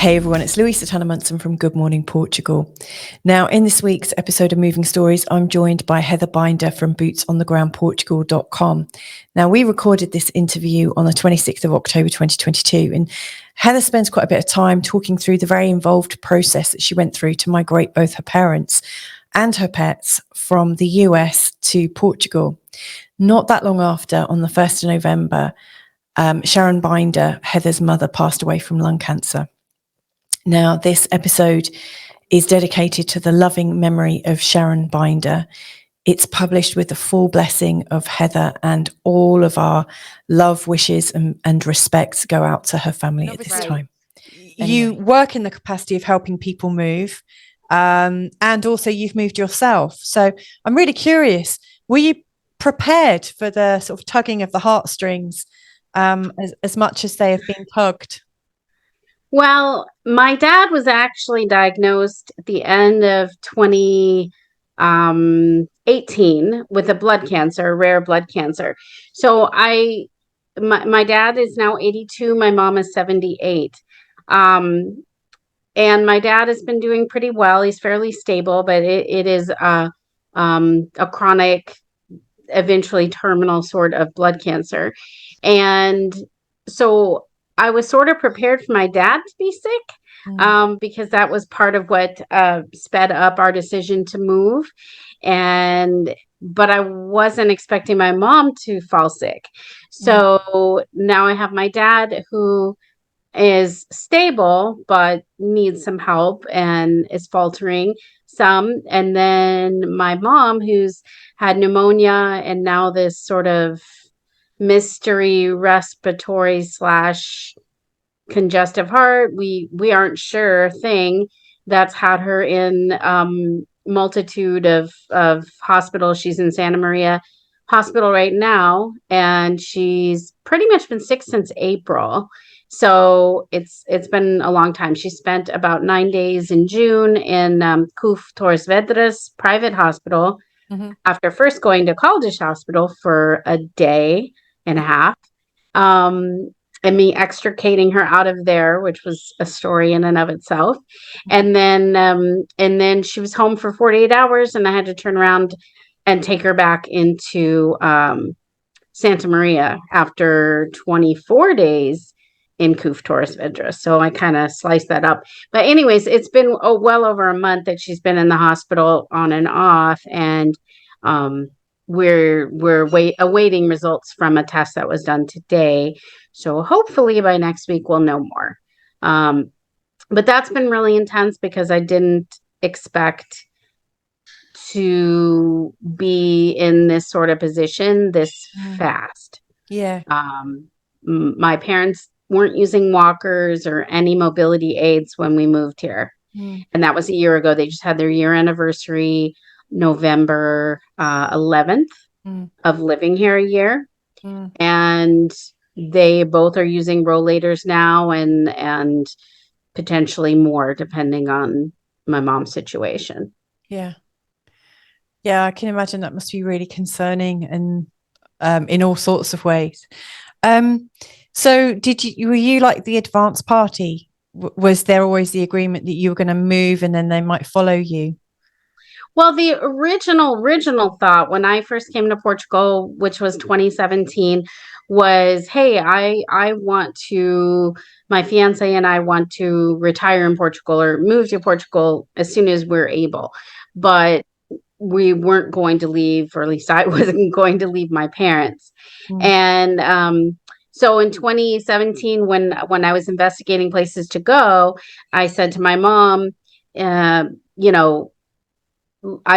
Hey everyone, it's Louisa Munson from Good Morning Portugal. Now, in this week's episode of Moving Stories, I'm joined by Heather Binder from bootsonthegroundportugal.com. Now, we recorded this interview on the 26th of October 2022, and Heather spends quite a bit of time talking through the very involved process that she went through to migrate both her parents and her pets from the US to Portugal. Not that long after, on the 1st of November, Sharon Binder, Heather's mother, passed away from lung cancer. Now, this episode is dedicated to the loving memory of Sharon Binder. It's published with the full blessing of Heather, and all of our love, wishes and respects go out to her family at this time. You work in the capacity of helping people move, and also you've moved yourself. So I'm really curious, were you prepared for the sort of tugging of the heartstrings as much as they have been tugged? Well, my dad was actually diagnosed at the end of 2018 with a blood cancer, rare blood cancer. So my dad is now 82, my mom is 78. And my dad has been doing pretty well. He's fairly stable, but it is a chronic, eventually terminal sort of blood cancer. And so I was sort of prepared for my dad to be sick, because that was part of what sped up our decision to move. But I wasn't expecting my mom to fall sick. So now I have my dad, who is stable, but needs some help and is faltering some. And then my mom, who's had pneumonia and now this sort of mystery respiratory / congestive heart, we aren't sure thing that's had her in multitude of hospitals. She's in Santa Maria Hospital right now, and she's pretty much been sick since April. So it's been a long time. She spent about 9 days in June in CUF Torres Vedras private hospital, after first going to Caldas Hospital for a day and a half, and me extricating her out of there, which was a story in and of itself. And then she was home for 48 hours, and I had to turn around and take her back into Santa Maria after 24 days in CUF Torres Vedras. So I kind of sliced that up. But anyways, it's been well over a month that she's been in the hospital on and off, and we're awaiting results from a test that was done today. So hopefully by next week we'll know more. But that's been really intense because I didn't expect to be in this sort of position this fast. Yeah. My parents weren't using walkers or any mobility aids when we moved here. And that was a year ago. They just had their year anniversary, November 11th of living here a year. And they both are using rollators now, and potentially more depending on my mom's situation. Yeah, I can imagine that must be really concerning, and in all sorts of ways. So were you like the advance party? Was there always the agreement that you were going to move and then they might follow you? Well, the original thought when I first came to Portugal, which was 2017, was, hey, my fiance and I want to retire in Portugal or move to Portugal as soon as we're able. But we weren't going to leave, or at least I wasn't going to leave my parents. And so in 2017, when I was investigating places to go, I said to my mom, I'm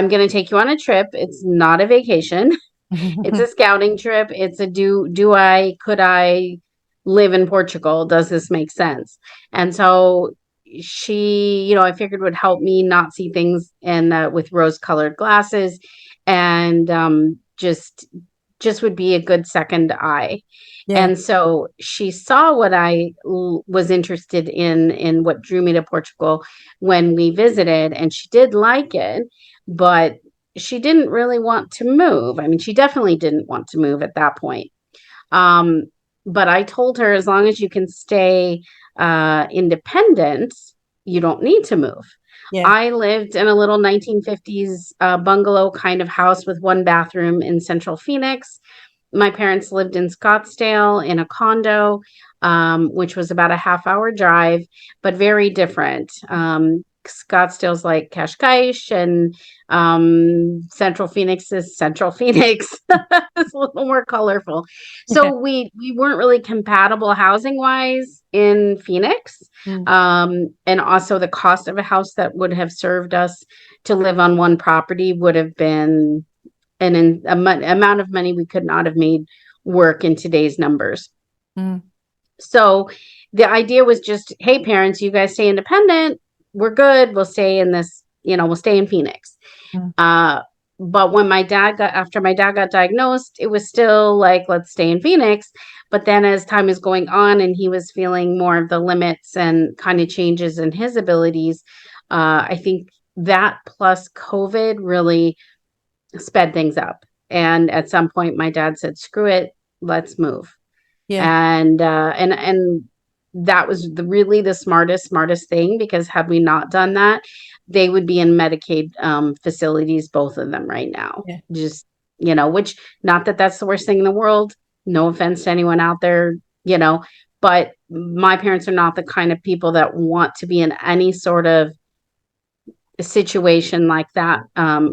going to take you on a trip. It's not a vacation. It's a scouting trip. It's a could I live in Portugal? Does this make sense? And so she, I figured would help me not see things with rose-colored glasses, and just would be a good second eye. Yeah. And so she saw what I was interested in what drew me to Portugal when we visited, and she did like it, but she didn't really want to move. I mean, she definitely didn't want to move at that point. but I told her, as long as you can stay independent, you don't need to move. Yeah. I lived in a little 1950s bungalow kind of house with one bathroom in Central Phoenix. My parents lived in Scottsdale in a condo, which was about a half-hour drive, but very different. Scottsdale's like Cascais, and Central Phoenix is Central Phoenix. It's a little more colorful. So we weren't really compatible housing wise in Phoenix. And also the cost of a house that would have served us to live on one property would have been an amount of money we could not have made work in today's numbers. So the idea was just, hey, parents, you guys stay independent. We're good. We'll stay in this, we'll stay in Phoenix. But when after my dad got diagnosed, it was still like, let's stay in Phoenix. But then as time is going on and he was feeling more of the limits and kind of changes in his abilities, I think that plus COVID really sped things up. And at some point my dad said, screw it, let's move. And that was really the smartest thing, because had we not done that, they would be in Medicaid facilities, both of them right now. Just, which, not that that's the worst thing in the world. No offense to anyone out there, but my parents are not the kind of people that want to be in any sort of situation like that,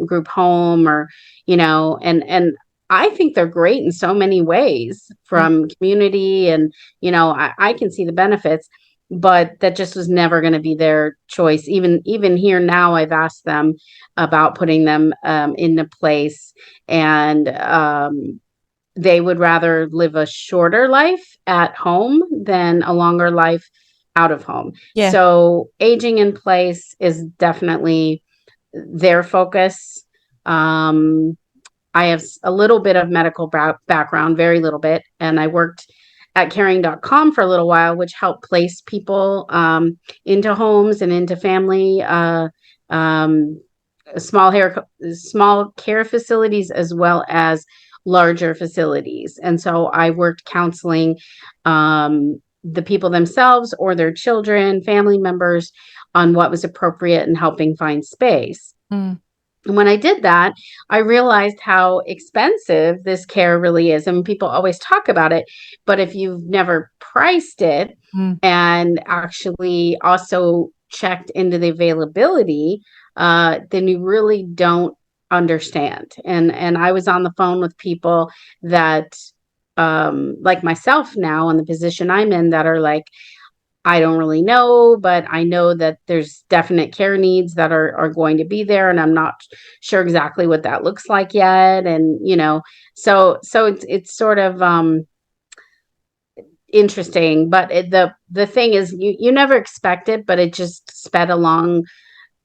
group home, or, and I think they're great in so many ways, from community, and, I can see the benefits, but that just was never going to be their choice. Even here now, I've asked them about putting them into place, and they would rather live a shorter life at home than a longer life out of home. So aging in place is definitely their focus. I have a little bit of medical background, very little bit. And I worked at caring.com for a little while, which helped place people into homes and into family, small care facilities, as well as larger facilities. And so I worked counseling the people themselves or their children, family members, on what was appropriate and helping find space. And when I did that, I realized how expensive this care really is. And people always talk about it, but if you've never priced it and actually also checked into the availability, then you really don't understand. And I was on the phone with people that, like myself now, in the position I'm in, that are like, I don't really know, but I know that there's definite care needs that are going to be there, and I'm not sure exactly what that looks like yet. And, so it's sort of interesting, but the thing is, you never expect it, but it just sped along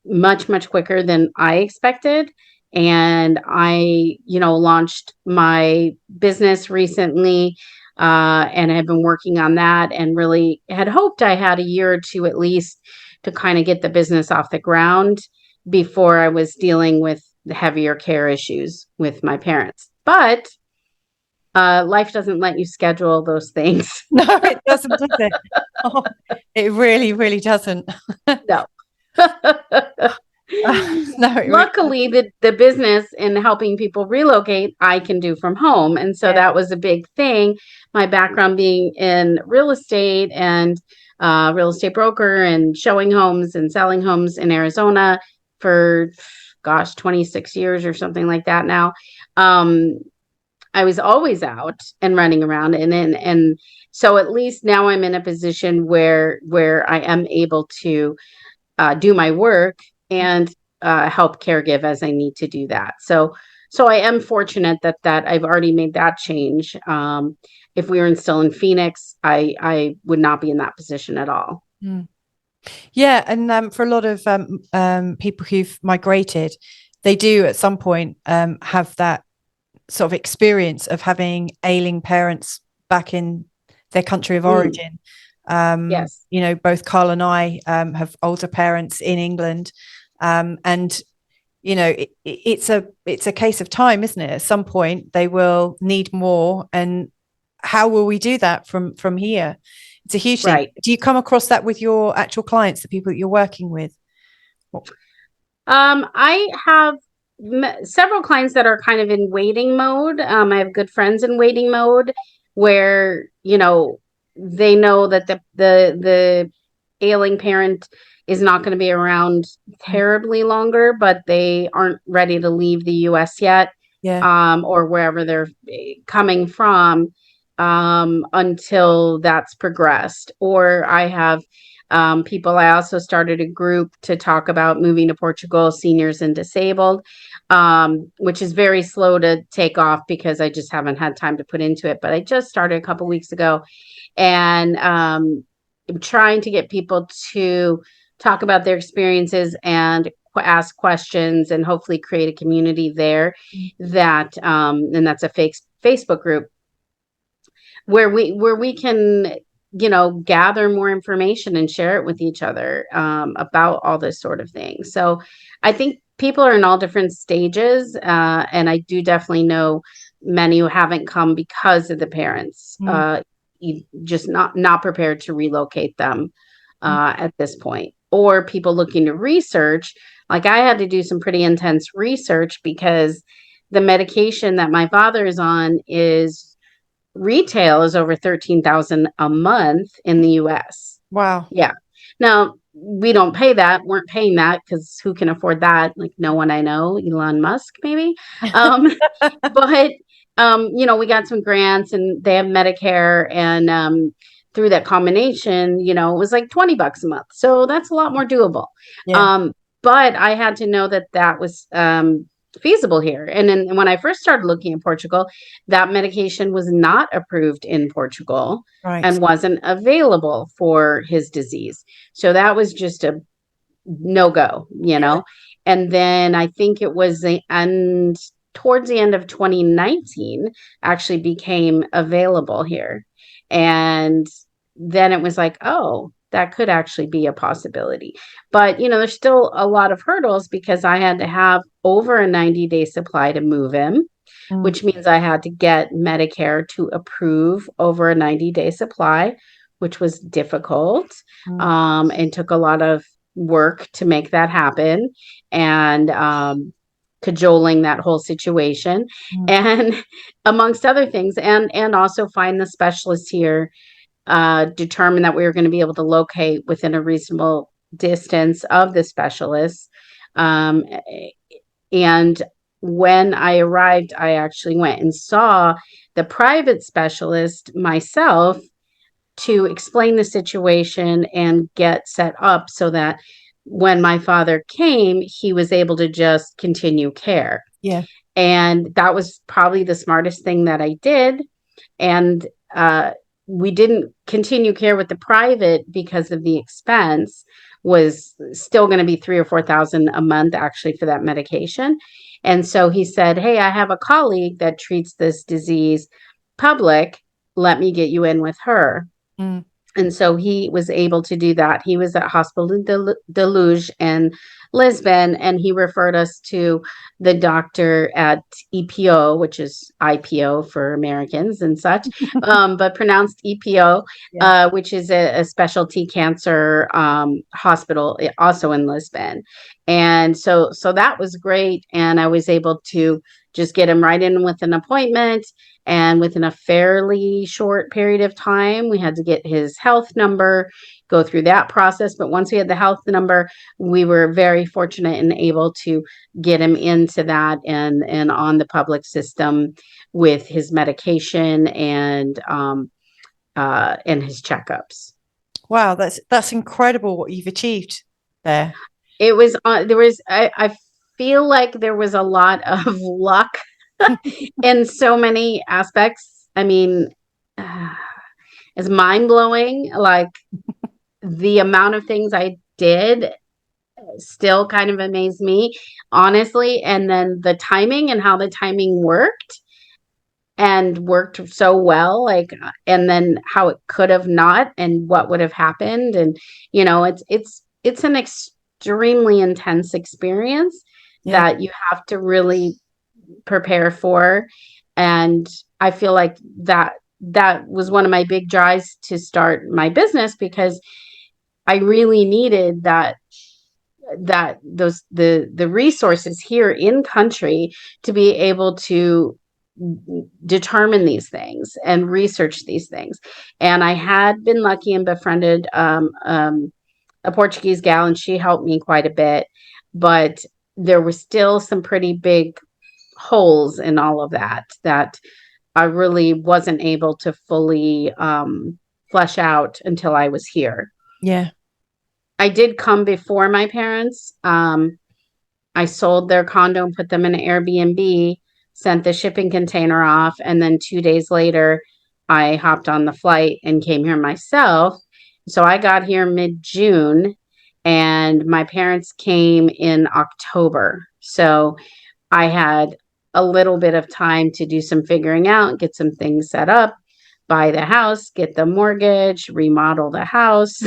much, much quicker than I expected. And I, launched my business recently, and I've been working on that, and really had hoped I had a year or two at least to kind of get the business off the ground before I was dealing with the heavier care issues with my parents. But life doesn't let you schedule those things. No, it doesn't, does it? Oh, it really, really doesn't. No. No, luckily the business and helping people relocate I can do from home, and so that was a big thing. My background being in real estate and real estate broker, and showing homes and selling homes in Arizona for 26 years or something like that now. I was always out and running around, and so at least now I'm in a position where I am able to do my work and help caregive as I need to do that. So I am fortunate that I've already made that change. If we were still in Phoenix, I would not be in that position at all. Yeah, and for a lot of people who've migrated, they do at some point have that sort of experience of having ailing parents back in their country of origin. Yes. Both Carl and I have older parents in England, and it's a case of time, isn't it? At some point they will need more, and how will we do that from here? It's a huge thing. Right. Do you come across that with your actual clients, the people that you're working with? I have several clients that are kind of in waiting mode. I have good friends in waiting mode where, they know that the ailing parent is not going to be around terribly longer, but they aren't ready to leave the US yet, or wherever they're coming from, until that's progressed. Or I have people. I also started a group to talk about moving to Portugal, seniors and disabled, which is very slow to take off because I just haven't had time to put into it. But I just started a couple weeks ago, and trying to get people to talk about their experiences and ask questions, and hopefully create a community there. That and that's a Facebook group where we can gather more information and share it with each other, about all this sort of thing. So I think people are in all different stages, and I do definitely know many who haven't come because of the parents, just not prepared to relocate them at this point, or people looking to research. Like I had to do some pretty intense research because the medication that my father is on is retail is over 13,000 a month in the US. Wow. Yeah. Now we don't pay that. Weren't paying that because who can afford that? Like no one I know, Elon Musk maybe. But we got some grants and they have Medicare, and through that combination, it was like $20 a month. So that's a lot more doable. Yeah. But I had to know that was feasible here. And then when I first started looking at Portugal, that medication was not approved in Portugal, Right. and wasn't available for his disease. So that was just a no-go, And then I think it was towards the end of 2019 actually became available here. And then it was like, oh, that could actually be a possibility. But, there's still a lot of hurdles because I had to have over a 90-day supply to move him, which means I had to get Medicare to approve over a 90-day supply, which was difficult, and took a lot of work to make that happen, and cajoling that whole situation, and amongst other things, and also find the specialists here, determine that we were going to be able to locate within a reasonable distance of the specialists. And when I arrived, I actually went and saw the private specialist myself to explain the situation and get set up so that when my father came, he was able to just continue care. Yeah. And that was probably the smartest thing that I did. And we didn't continue care with the private because of the expense was still going to be 3,000 or 4,000 a month actually for that medication. And so he said, hey, I have a colleague that treats this disease public. Let me get you in with her. And so he was able to do that. He was at Hospital de Luz in Lisbon, and he referred us to the doctor at EPO, which is IPO for Americans and such, but pronounced EPO, which is a specialty cancer hospital also in Lisbon. And so that was great. And I was able to just get him right in with an appointment. And within a fairly short period of time, we had to get his health number, go through that process. But once we had the health number, we were very fortunate and able to get him into that and on the public system with his medication and his checkups. Wow, that's incredible what you've achieved there. It was I feel like there was a lot of luck in so many aspects. I mean, it's mind-blowing. Like the amount of things I did still kind of amazed me, honestly. And then the timing and how the timing worked so well, and then how it could have not and what would have happened. And, it's an extremely intense experience that you have to really prepare for. And I feel like that that was one of my big drives to start my business, because I really needed the resources here in country to be able to determine these things and research these things. And I had been lucky and befriended a Portuguese gal, and she helped me quite a bit, but there were still some pretty big holes in all of that I really wasn't able to fully flesh out until I was here. Yeah. I did come before my parents. I sold their condo and put them in an Airbnb, sent the shipping container off, and then 2 days later, I hopped on the flight and came here myself. So I got here mid-June, and my parents came in October. So I had a little bit of time to do some figuring out, get some things set up, buy the house, get the mortgage, remodel the house.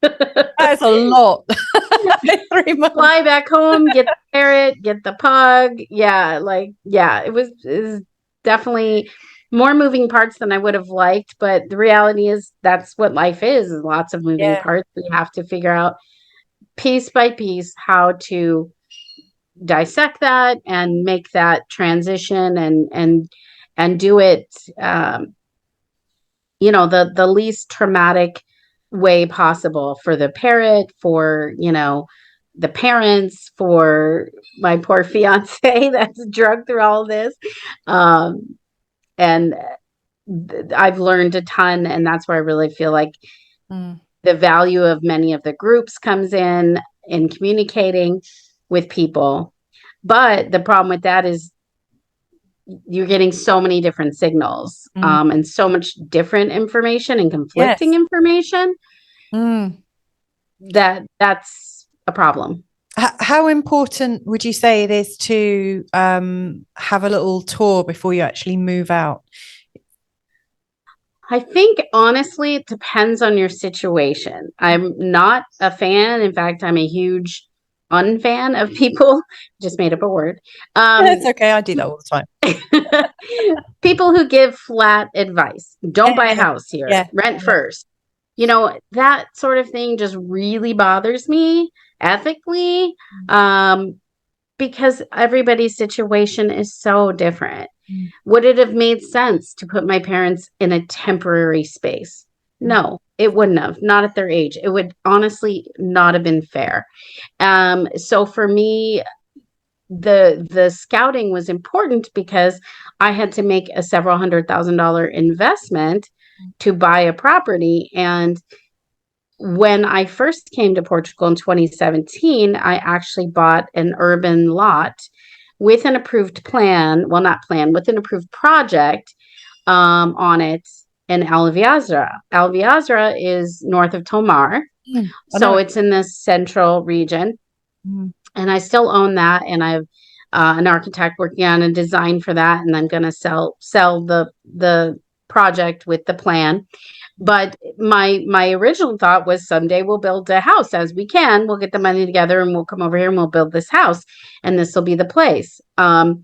That's a lot. 3 months. Fly back home, get the parrot, get the pug. It was definitely more moving parts than I would have liked. But the reality is that's what life is lots of moving parts. We have to figure out piece by piece how to dissect that and make that transition and do it the least traumatic way possible for the parrot, for the parents, for my poor fiance that's drugged through all this. And I've learned a ton, and that's where I really feel like the value of many of the groups comes in communicating with people. But the problem with that is you're getting so many different signals and so much different information and conflicting information that's a problem. How important would you say it is to have a little tour before you actually move out? I think, honestly, it depends on your situation. I'm not a fan. In fact, I'm a huge unfan of people. Just made up a word. That's okay. I do that all the time. People who give flat advice. Don't buy a house here. Rent first. That sort of thing just really bothers me ethically, because everybody's situation is so different. Would it have made sense to put my parents in a temporary space? No, it wouldn't have. Not at their age. It would honestly not have been fair. So for me, the scouting was important because I had to make a several $100,000 investment to buy a property. And when I first came to Portugal in 2017, I actually bought an urban lot with an approved plan, well, not plan, with an approved project on it in Alviazra. Alviazra is north of Tomar. So it's in the central region. And I still own that. And I have an architect working on a design for that. And I'm going to sell the project with the plan. But my original thought was someday we'll build a house as we can. We'll get the money together and we'll come over here and we'll build this house. And this will be the place. A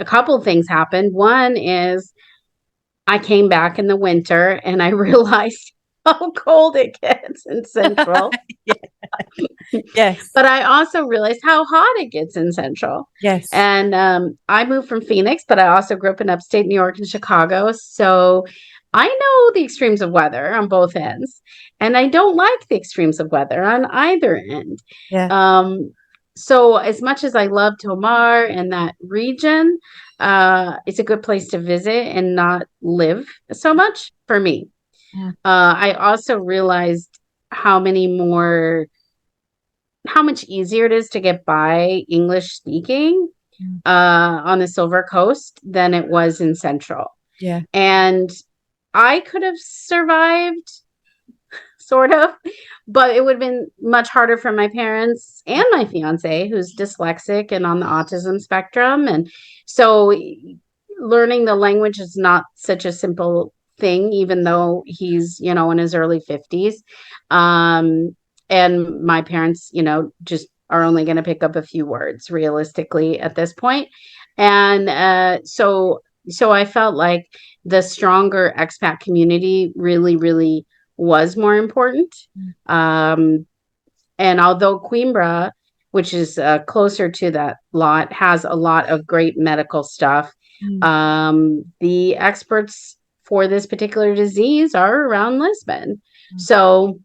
couple of things happened. One is I came back in the winter and I realized how cold it gets in Central. Yes. But I also realized how hot it gets in Central. Yes. And I moved from Phoenix, but I also grew up in upstate New York and Chicago. So I know the extremes of weather on both ends, and I don't like the extremes of weather on either end. Yeah. So as much as I love Tomar and that region, it's a good place to visit and not live so much for me. Yeah. I also realized how much easier it is to get by English speaking on the Silver Coast than it was in Central. Yeah. And I could have survived, sort of, but it would have been much harder for my parents and my fiance, who's dyslexic and on the autism spectrum. And so learning the language is not such a simple thing, even though he's, in his early 50s. And my parents, just are only going to pick up a few words realistically at this point. And so so I felt like the stronger expat community really, really was more important. And although Coimbra, which is closer to that lot, has a lot of great medical stuff, the experts for this particular disease are around Lisbon. So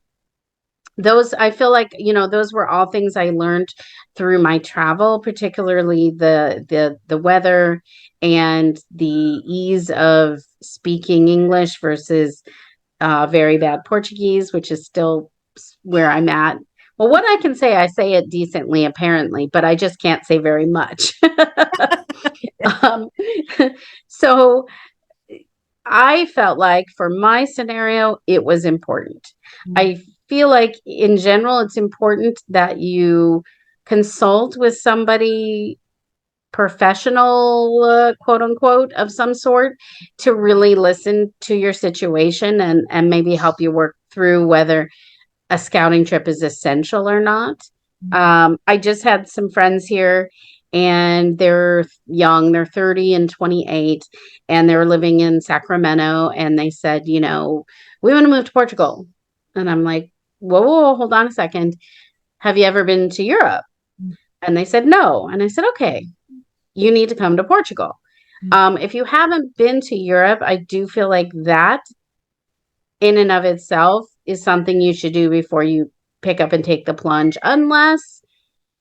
those, I feel like, those were all things I learned through my travel, particularly the weather and the ease of speaking English versus very bad Portuguese, which is still where I'm at. Well, what I can say, I say it decently, apparently, but I just can't say very much. So I felt like for my scenario, it was important. I feel like in general, it's important that you consult with somebody professional, quote unquote, of some sort to really listen to your situation and maybe help you work through whether a scouting trip is essential or not. I just had some friends here and they're young, they're 30 and 28, and they're living in Sacramento. And they said, we want to move to Portugal. And I'm like, whoa, hold on a second. Have you ever been to Europe? And they said, no. And I said, okay, you need to come to Portugal. If you haven't been to Europe, I do feel like that in and of itself is something you should do before you pick up and take the plunge, unless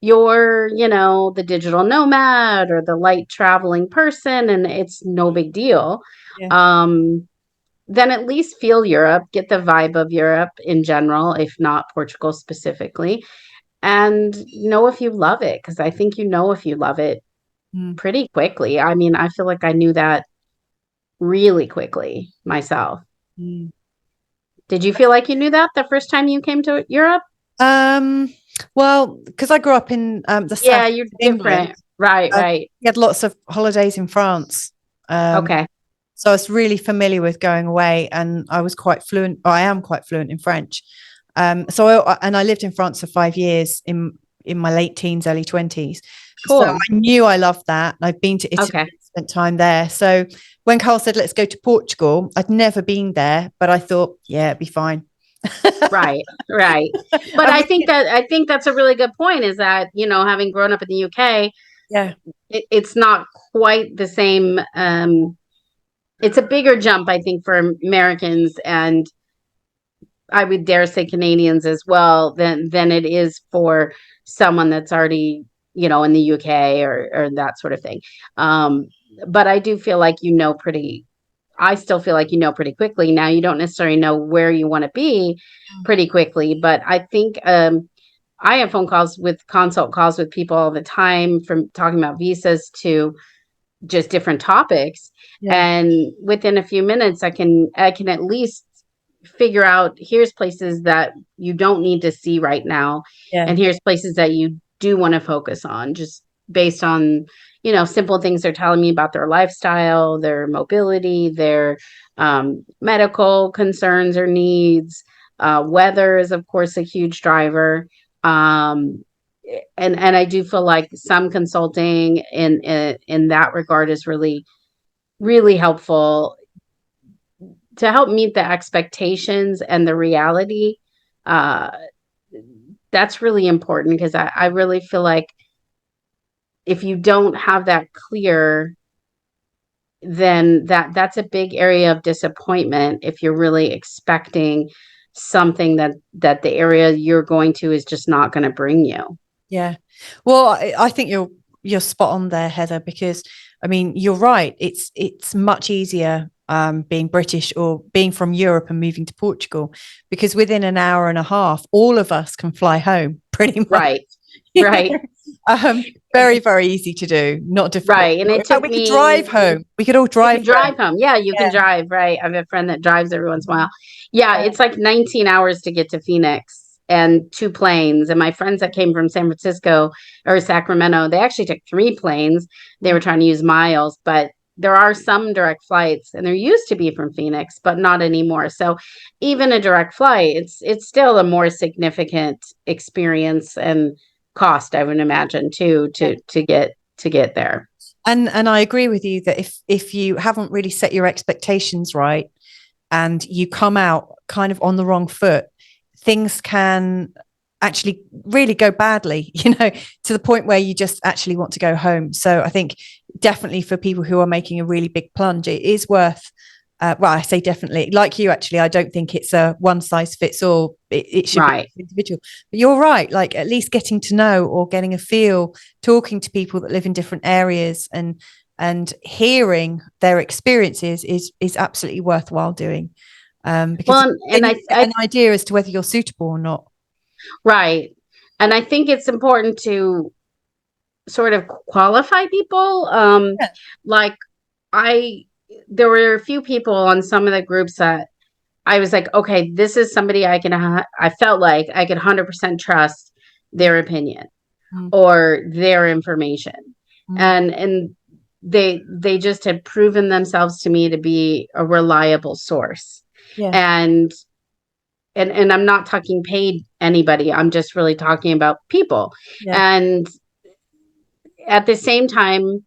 you're, the digital nomad or the light traveling person and it's no big deal. Then at least feel Europe, get the vibe of Europe in general, if not Portugal specifically, and know if you love it, because I think if you love it pretty quickly. I mean, I feel like I knew that really quickly myself. Did you feel like you knew that the first time you came to Europe? Well, because I grew up in the south you're of England. different. Right. We had lots of holidays in France. Okay. So I was really familiar with going away, and I was quite fluent. I am quite fluent in French. And I lived in France for 5 years in my late teens, early 20s. Cool. So I knew I loved that. I've been to Italy, and spent time there. So when Carl said, let's go to Portugal, I'd never been there, but I thought, yeah, it'd be fine. Right. But I think that's a really good point, is that, having grown up in the UK, it's not quite the same. It's a bigger jump, I think, for Americans, and I would dare say Canadians as well, than it is for someone that's already, in the UK or that sort of thing. But I do feel like I still feel like pretty quickly. Now, you don't necessarily know where you want to be pretty quickly, but I think I have consult calls with people all the time, from talking about visas to just different topics. And within a few minutes, I can at least figure out, here's places that you don't need to see right now. And here's places that you do want to focus on, just based on, simple things they're telling me about their lifestyle, their mobility, their medical concerns or needs. Weather is, of course, a huge driver. And I do feel like some consulting in that regard is really, really helpful to help meet the expectations and the reality. That's really important, because I really feel like if you don't have that clear, then that's a big area of disappointment, if you're really expecting something that the area you're going to is just not going to bring you. Yeah. Well, I think you're spot on there, Heather, because I mean, you're right. It's much easier being British or being from Europe and moving to Portugal, because within an hour and a half, all of us can fly home pretty much. Right. Very, very easy to do. Not difficult. Right. And we could drive home. We could all drive home. Yeah, you can drive. Right. I have a friend that drives every once in a while. Yeah, it's like 19 hours to get to Phoenix, and 2 planes. And my friends that came from San Francisco or Sacramento, they actually took 3 planes. They were trying to use miles, but there are some direct flights, and there used to be from Phoenix, but not anymore. So even a direct flight, it's still a more significant experience and cost, I would imagine, too, to get to get there. And I agree with you that if you haven't really set your expectations right and you come out kind of on the wrong foot, things can actually really go badly, to the point where you just actually want to go home. So I think definitely for people who are making a really big plunge, it is worth, I say definitely, like you, actually, I don't think it's a one size fits all. It should Right. be individual. But you're right, like at least getting to know or getting a feel, talking to people that live in different areas and hearing their experiences is absolutely worthwhile doing. Because and you get an idea as to whether you're suitable or not. Right. And I think it's important to sort of qualify people. Like there were a few people on some of the groups that I was like, okay, this is somebody I felt like I could 100% trust their opinion or their information. And they just had proven themselves to me to be a reliable source. Yeah. And I'm not talking paid anybody. I'm just really talking about people. Yeah. And at the same time,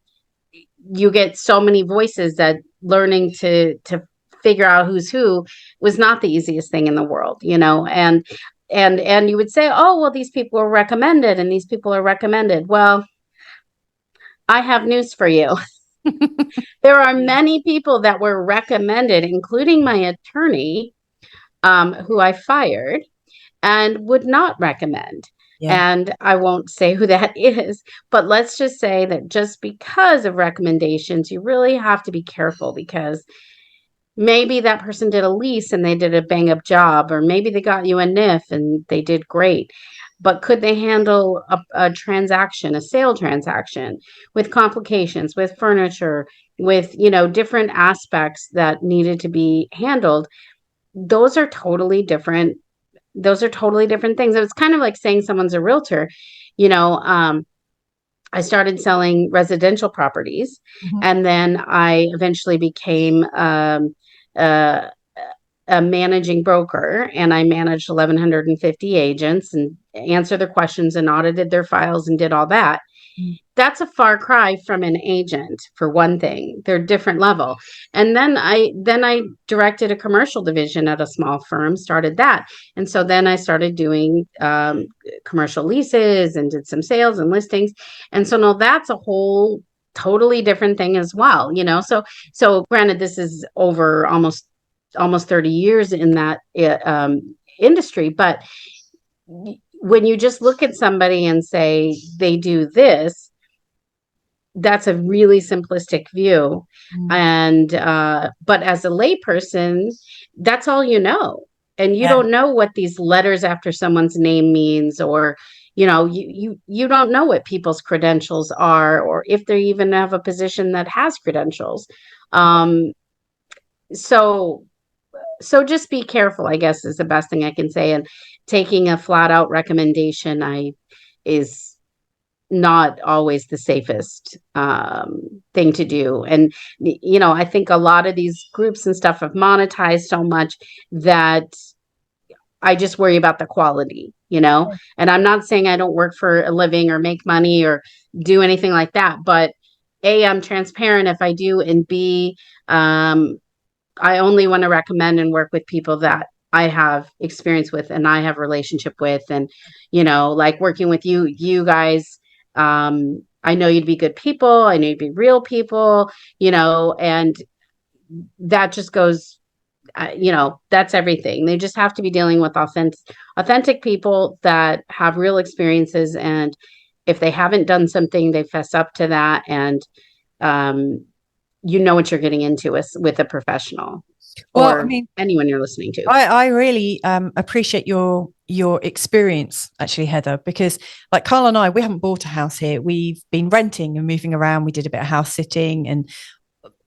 you get so many voices that learning to figure out who's who was not the easiest thing in the world, and you would say, oh, well, these people are recommended and these people are recommended. Well, I have news for you. There are many people that were recommended, including my attorney, who I fired and would not recommend. Yeah. And I won't say who that is, but let's just say that just because of recommendations, you really have to be careful, because maybe that person did a lease and they did a bang up job, or maybe they got you a NIF and they did great. But could they handle a transaction, a sale transaction with complications, with furniture, with, different aspects that needed to be handled? Those are totally different. Those are totally different things. It's kind of like saying someone's a realtor. I started selling residential properties, and then I eventually became a managing broker, and I managed 1,150 agents and answered their questions and audited their files and did all that. That's a far cry from an agent, for one thing. They're different level. And then I directed a commercial division at a small firm, started that. And so then I started doing commercial leases and did some sales and listings. And so now that's a whole totally different thing as well, So granted, this is over almost 30 years in that industry, but when you just look at somebody and say they do this, that's a really simplistic view. And but as a layperson, that's all you know. And you don't know what these letters after someone's name means, or you don't know what people's credentials are, or if they even have a position that has credentials. So just be careful, I guess, is the best thing I can say. And taking a flat out recommendation is not always the safest thing to do. And, I think a lot of these groups and stuff have monetized so much that I just worry about the quality, and I'm not saying I don't work for a living or make money or do anything like that, but A, I'm transparent if I do, and B, I only want to recommend and work with people that I have experience with and I have a relationship with. And, like working with you guys, I know you'd be good people. I know you'd be real people, and that just goes, that's everything. They just have to be dealing with authentic people that have real experiences. And if they haven't done something, they fess up to that. And, what you're getting into with a professional, or anyone you're listening to. I really appreciate your experience, actually, Heather, because like Carl and I, we haven't bought a house here. We've been renting and moving around. We did a bit of house sitting and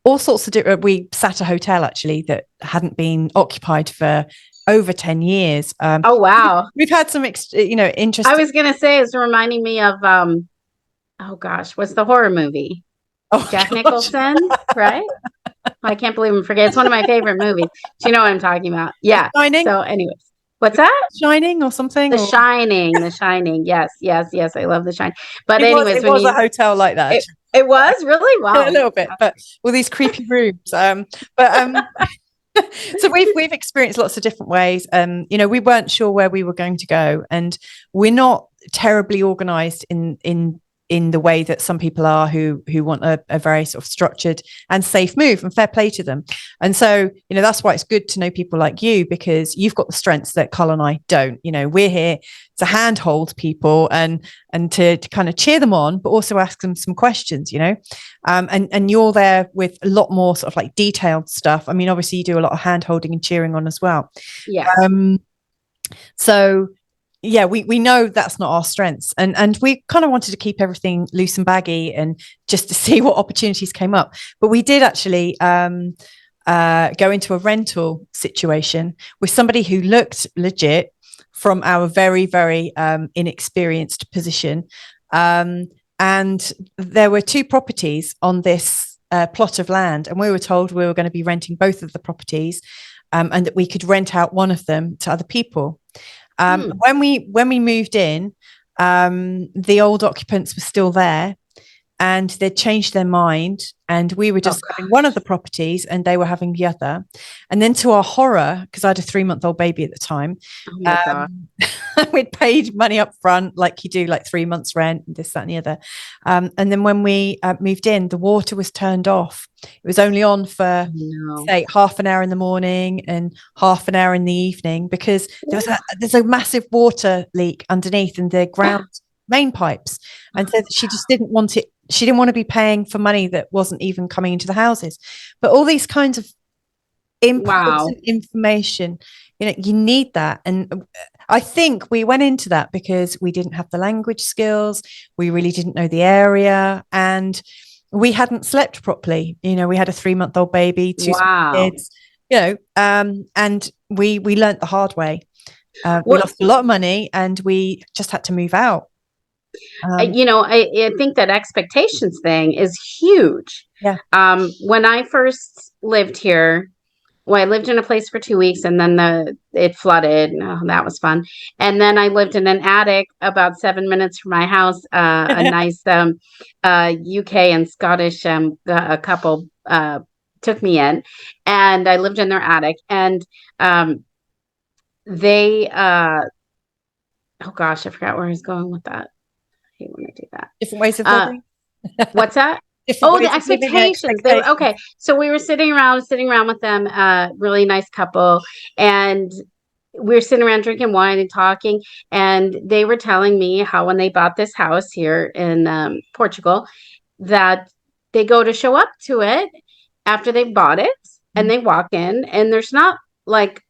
all sorts of we sat a hotel actually that hadn't been occupied for over 10 years. Oh, wow. We've had some, interesting. I was going to say, it's reminding me of, oh gosh, what's the horror movie? Oh, Jack Nicholson, right? I can't believe I'm forgetting. It's one of my favorite movies. Do you know what I'm talking about? Yeah. So anyways. What's that? Shining or something? The Shining. The Shining. Yes, yes, yes. I love The Shining. But anyways, it was a hotel like that. It was really wow. A little bit, but all these creepy rooms. So we've experienced lots of different ways. You know, we weren't sure where we were going to go, and we're not terribly organized in the way that some people are who want a very sort of structured and safe move, and fair play to them. And so, you know, that's why it's good to know people like you, because you've got the strengths that Carl and I don't. You know, we're here to handhold people and to kind of cheer them on, but also ask them some questions, you know. And you're there with a lot more sort of like detailed stuff. I mean, obviously you do a lot of hand holding and cheering on as well. Yeah. So yeah, we know that's not our strengths, and we kind of wanted to keep everything loose and baggy and just to see what opportunities came up. But we did actually go into a rental situation with somebody who looked legit from our very, very inexperienced position. And there were 2 properties on this plot of land, and we were told we were going to be renting both of the properties, and that we could rent out one of them to other people. When we moved in, the old occupants were still there, and they'd changed their mind, and we were just having one of the properties and they were having the other. And then to our horror, because I had a 3-month-old baby at the time, we'd paid money up front, like you do, like 3 months rent, this, that, and the other. And then when we moved in, the water was turned off. It was only on for say half an hour in the morning and half an hour in the evening, because there's a massive water leak underneath in the ground main pipes. And so she just didn't want it. She didn't want to be paying for money that wasn't even coming into the houses. But all these kinds of important information, you know, you need that. And I think we went into that because we didn't have the language skills. We really didn't know the area, and we hadn't slept properly. You know, we had a 3-month-old baby, 2 kids, you know, and we learnt the hard way. We lost a lot of money, and we just had to move out. You know, I think that expectations thing is huge. Yeah. When I first lived here, well, I lived in a place for 2 weeks, and then it flooded. Oh, that was fun. And then I lived in an attic about 7 minutes from my house. A nice UK and Scottish a couple took me in, and I lived in their attic. And they, oh gosh, I forgot where I was going with that. I hate when I do that. Different ways of living. What's that? The expectations. Okay. So we were sitting around with them, really nice couple, and we were sitting around drinking wine and talking, and they were telling me how when they bought this house here in Portugal, that they go to show up to it after they've bought it, and they walk in, and there's not like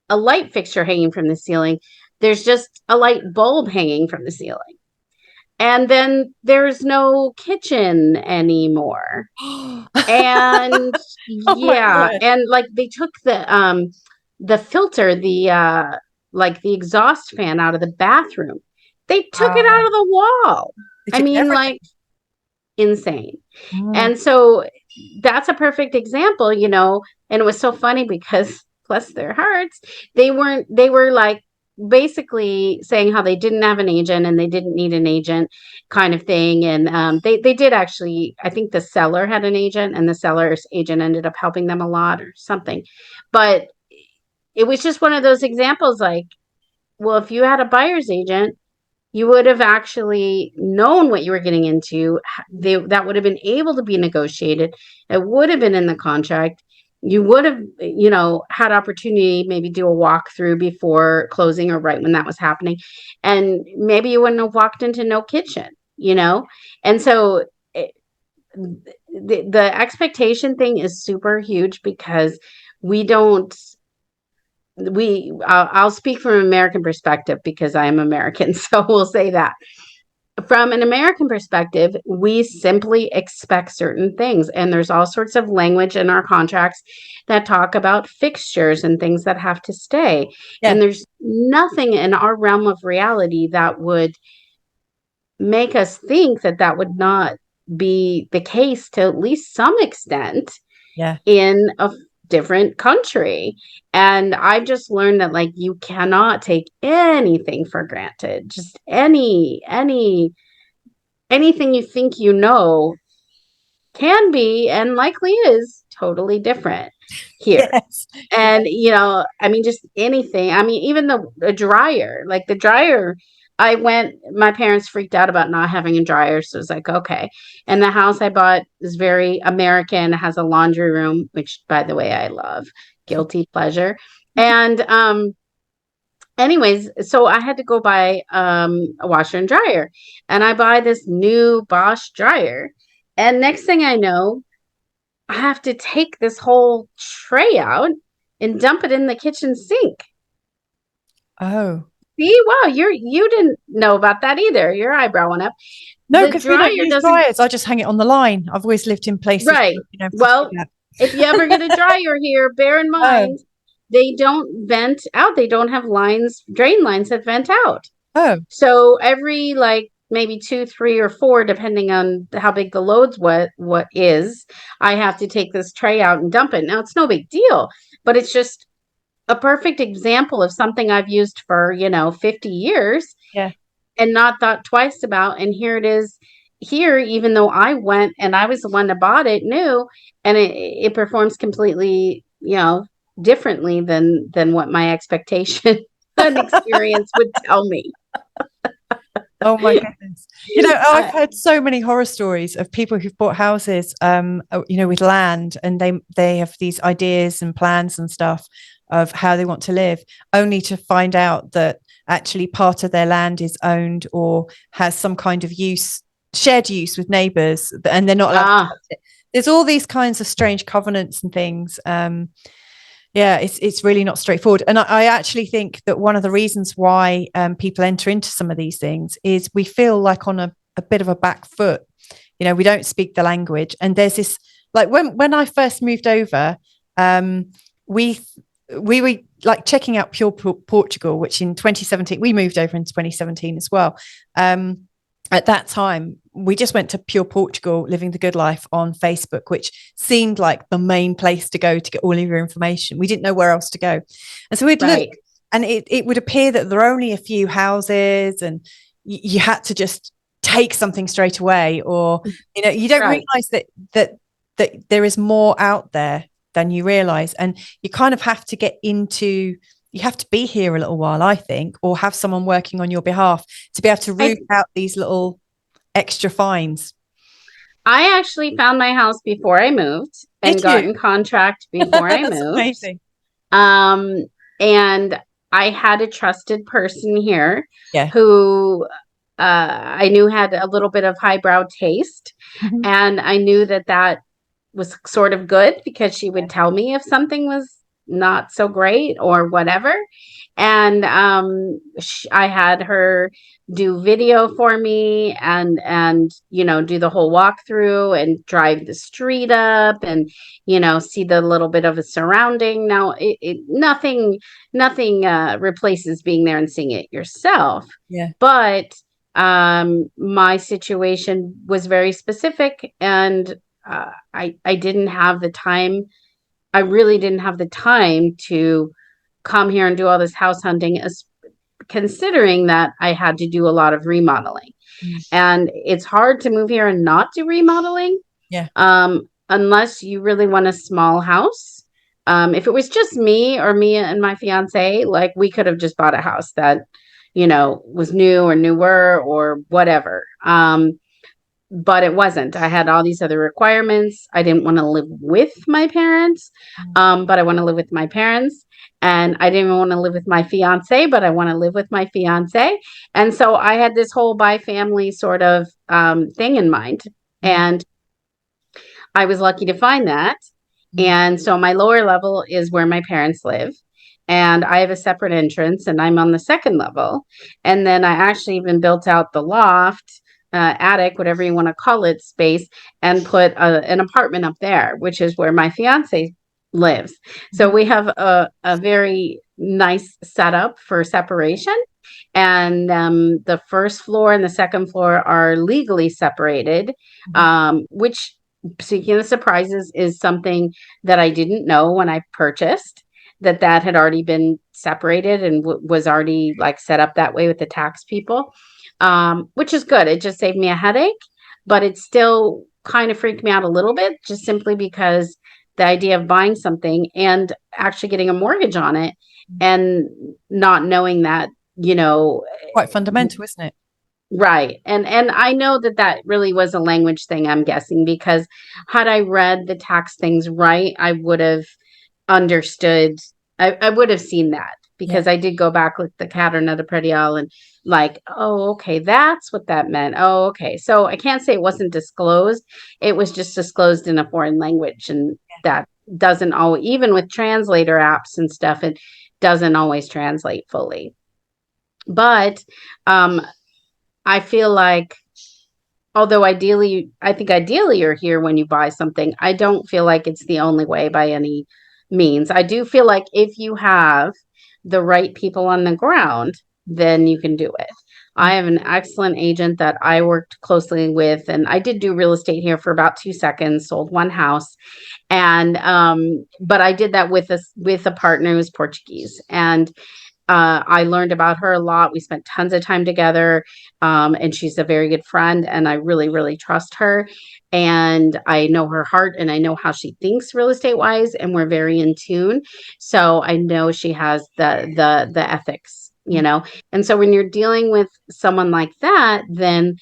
a light fixture hanging from the ceiling. There's just a light bulb hanging from the ceiling. And then there's no kitchen anymore. And and like they took the filter, like the exhaust fan out of the bathroom. They took it out of the wall. I mean, like insane. And so that's a perfect example, you know, and it was so funny because bless their hearts, they were like basically saying how they didn't have an agent and they didn't need an agent kind of thing. And they did actually, I think the seller had an agent, and the seller's agent ended up helping them a lot or something. But it was just one of those examples like, well, if you had a buyer's agent, you would have actually known what you were getting into. That would have been able to be negotiated. It would have been in the contract. You would have, you know, had opportunity, maybe do a walkthrough before closing or right when that was happening. And maybe you wouldn't have walked into no kitchen, you know? And so the expectation thing is super huge because I'll speak from an American perspective because I am American. So we'll say that. From an American perspective, we simply expect certain things. And there's all sorts of language in our contracts that talk about fixtures and things that have to stay. Yeah. And there's nothing in our realm of reality that would make us think that would not be the case to at least some extent in different country. And I've just learned that like you cannot take anything for granted. Just anything you think you know can be and likely is totally different here. Yes. And I mean, just anything. I mean, even the dryer, like the dryer, my parents freaked out about not having a dryer. So it's like, okay. And the house I bought is very American. It has a laundry room, which by the way, I love. Guilty pleasure. And anyways, so I had to go buy a washer and dryer, and I buy this new Bosch dryer. And next thing I know, I have to take this whole tray out and dump it in the kitchen sink. Oh. See, wow, you didn't know about that either. Your eyebrow went up. No, The because we don't use dryers. I just hang it on the line. I've always lived in places. Right. Well, if you ever get a dryer here, bear in mind, they don't vent out. They don't have drain lines that vent out. Oh. So every like maybe 2, 3, or 4, depending on how big the load's what is, I have to take this tray out and dump it. Now it's no big deal, but it's just a perfect example of something I've used for 50 years, and not thought twice about. And here it is here, even though I went and I was the one that bought it new, and it performs completely differently than what my expectation and experience would tell me. Oh my goodness. I've heard so many horror stories of people who've bought houses, with land, and they have these ideas and plans and stuff of how they want to live, only to find out that actually part of their land is owned or has some kind of shared use with neighbors, and they're not allowed to touch it. There's all these kinds of strange covenants and things. It's really not straightforward. And I actually think that one of the reasons why people enter into some of these things is we feel like on a bit of a back foot. We don't speak the language. And there's this, like when I first moved over, we were like checking out Pure Portugal, which in 2017, we moved over in 2017 as well. At that time, we just went to Pure Portugal, Living the Good Life on Facebook, which seemed like the main place to go to get all of your information. We didn't know where else to go. And so we'd look, and it would appear that there are only a few houses, and you had to just take something straight away, or, you don't realize that there is more out there than you realize. And you kind of have to you have to be here a little while, I think, or have someone working on your behalf to be able to root out these little extra finds. I actually found my house before I moved and got in contract before I moved. Amazing. And I had a trusted person here who I knew had a little bit of highbrow taste. Mm-hmm. And I knew that was sort of good, because she would tell me if something was not so great or whatever. And I had her do video for me and do the whole walkthrough and drive the street up and see the little bit of a surrounding. Now nothing replaces being there and seeing it yourself. But my situation was very specific, and I didn't have the time. I really didn't have the time to come here and do all this house hunting, considering that I had to do a lot of remodeling. And it's hard to move here and not do remodeling. Unless you really want a small house. If it was just me and my fiance, like we could have just bought a house that, was new or newer or whatever. But it wasn't. I had all these other requirements. I didn't want to live with my parents, but I want to live with my parents. And I didn't even want to live with my fiance, but I want to live with my fiance. And so I had this whole bi-family sort of thing in mind. And I was lucky to find that. And so my lower level is where my parents live. And I have a separate entrance, and I'm on the second level. And then I actually even built out the loft, attic, whatever you want to call it, space, and put an apartment up there, which is where my fiance lives. So we have a very nice setup for separation. And the first floor and the second floor are legally separated, which speaking of surprises, is something that I didn't know when I purchased, that had already been separated and was already like set up that way with the tax people, which is good. It just saved me a headache, but it still kind of freaked me out a little bit, just simply because the idea of buying something and actually getting a mortgage on it and not knowing that, Quite fundamental, isn't it? right. And I know that really was a language thing, I'm guessing, because had I read the tax things right, I would have understood. I would have seen that, because I did go back with the Caderna de Predial and like, oh, okay, that's what that meant. Oh, okay. So I can't say it wasn't disclosed. It was just disclosed in a foreign language, and that doesn't always, even with translator apps and stuff, it doesn't always translate fully. But I feel like, although I think ideally you're here when you buy something, I don't feel like it's the only way by any means. I do feel like if you have the right people on the ground, then you can do it. I have an excellent agent that I worked closely with, and I did do real estate here for about 2 seconds, sold one house. And but I did that with a partner who was Portuguese, and I learned about her a lot. We spent tons of time together, and she's a very good friend, and I really, really trust her. And I know her heart, and I know how she thinks real estate wise, and we're very in tune. So I know she has the ethics, And so when you're dealing with someone like that, then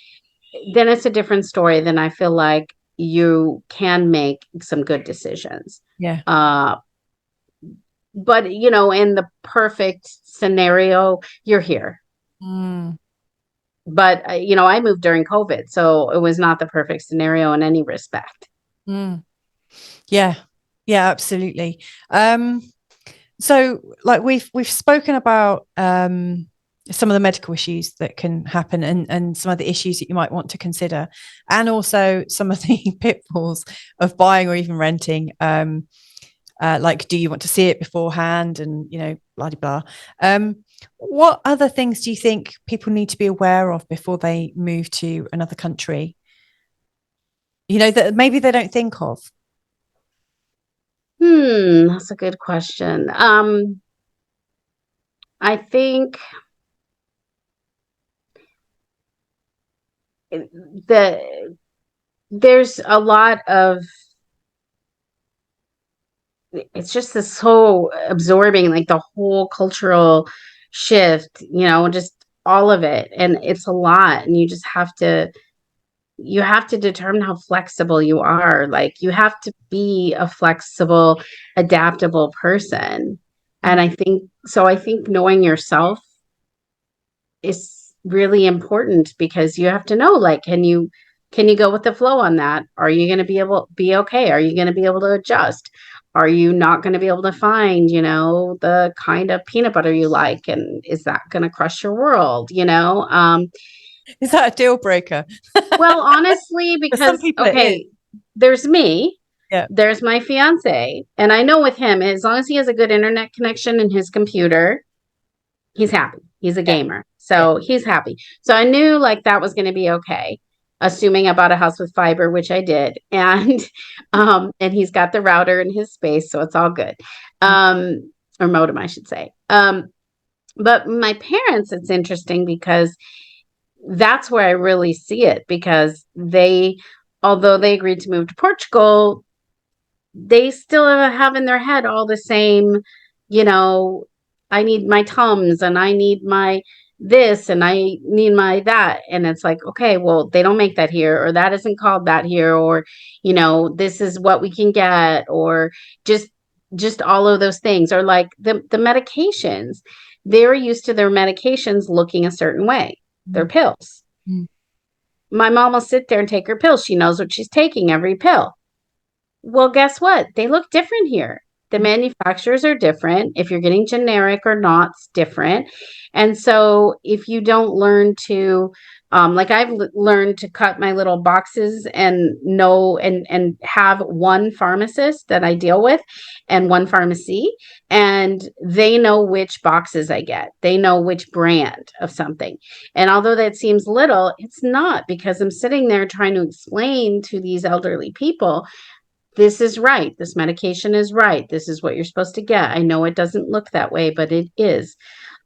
it's a different story. Then I feel like you can make some good decisions. Yeah. But, in the perfect scenario, you're here. But, I moved during COVID, so it was not the perfect scenario in any respect. Yeah, absolutely. So like we've spoken about some of the medical issues that can happen, and some of the issues that you might want to consider, and also some of the pitfalls of buying or even renting. Like, do you want to see it beforehand, and blah blah blah. What other things do you think people need to be aware of before they move to another country, that maybe they don't think of? That's a good question. I think there's a lot of, it's just this so absorbing, like the whole cultural shift, just all of it. And it's a lot, and you just have to determine how flexible you are. Like, you have to be a flexible, adaptable person. And I think knowing yourself is really important, because you have to know, like, can you go with the flow on that? Are you going to be okay? Are you going to be able to adjust? Are you not going to be able to find, the kind of peanut butter you like? And is that going to crush your world? Is that a deal breaker? Well, honestly, because, okay, there's me, there's my fiance, and I know with him, as long as he has a good internet connection in his computer, he's happy. He's a gamer, so he's happy. So I knew like that was going to be okay, assuming I bought a house with fiber, which I did, and he's got the router in his space, so it's all good, or modem, I should say. But my parents, it's interesting because that's where I really see it, because although they agreed to move to Portugal, they still have in their head all the same, I need my Tums, and I need my this, and I need my that. And it's like, okay, well, they don't make that here, or that isn't called that here, or, this is what we can get, or just all of those things. Or like the medications, they're used to their medications looking a certain way. Their pills. My mom will sit there and take her pills. She knows what she's taking every pill. Well, guess what? They look different here. The manufacturers are different. If you're getting generic or not, it's different. And so if you don't learn to, like I've learned to cut my little boxes and know and have one pharmacist that I deal with and one pharmacy, and they know which boxes I get. They know which brand of something. And although that seems little, it's not, because I'm sitting there trying to explain to these elderly people, this is right. This medication is right. This is what you're supposed to get. I know it doesn't look that way, but it is.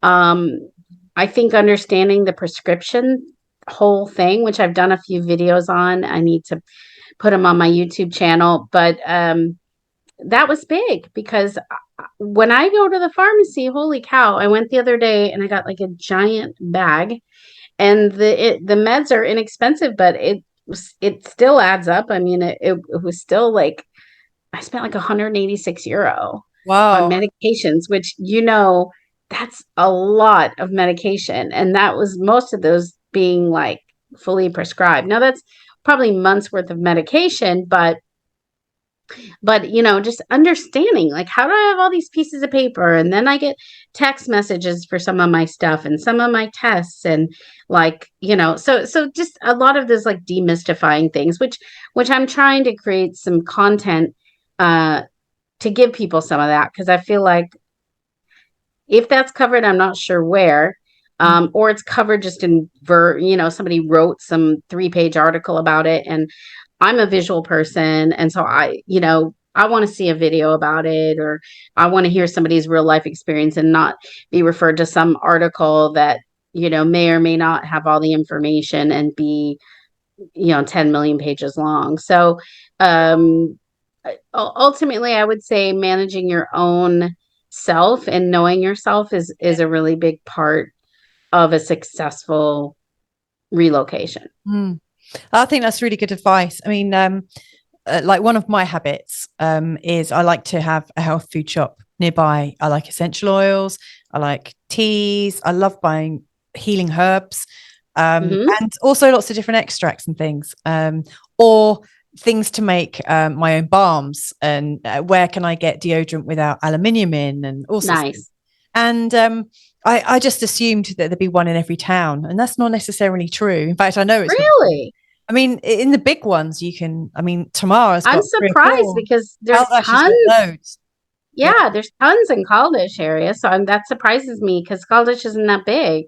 I think understanding the prescription whole thing, which I've done a few videos on, I need to put them on my YouTube channel, but that was big, because when I go to the pharmacy, holy cow, I went the other day and I got like a giant bag, and the meds are inexpensive, but it still adds up. I mean, it was still like, I spent like €186 on medications, which, that's a lot of medication. And that was most of those being like fully prescribed. Now that's probably months worth of medication, but just understanding, like, how do I have all these pieces of paper, and then I get text messages for some of my stuff and some of my tests, and like, so just a lot of this like demystifying things, which I'm trying to create some content to give people some of that, because I feel like if that's covered, I'm not sure where, or it's covered just in somebody wrote some 3-page article about it, and I'm a visual person, and so I want to see a video about it, or I want to hear somebody's real life experience and not be referred to some article that, may or may not have all the information and be, 10 million pages long. So, ultimately, I would say managing your own self and knowing yourself is a really big part of a successful relocation. I think that's really good advice. I mean, like one of my habits is I like to have a health food shop nearby. I like essential oils. I like teas. I love buying healing herbs, and also lots of different extracts and things, or things to make my own balms. And where can I get deodorant without aluminium in, and all sorts of things. And I just assumed that there'd be one in every town, and that's not necessarily true. In fact, I know it's really. I mean, in the big ones, you can. I mean, Tamara's. I'm surprised because there's tons. Loads. Yeah, there's tons in Caldish area, so that surprises me, because Caldish isn't that big.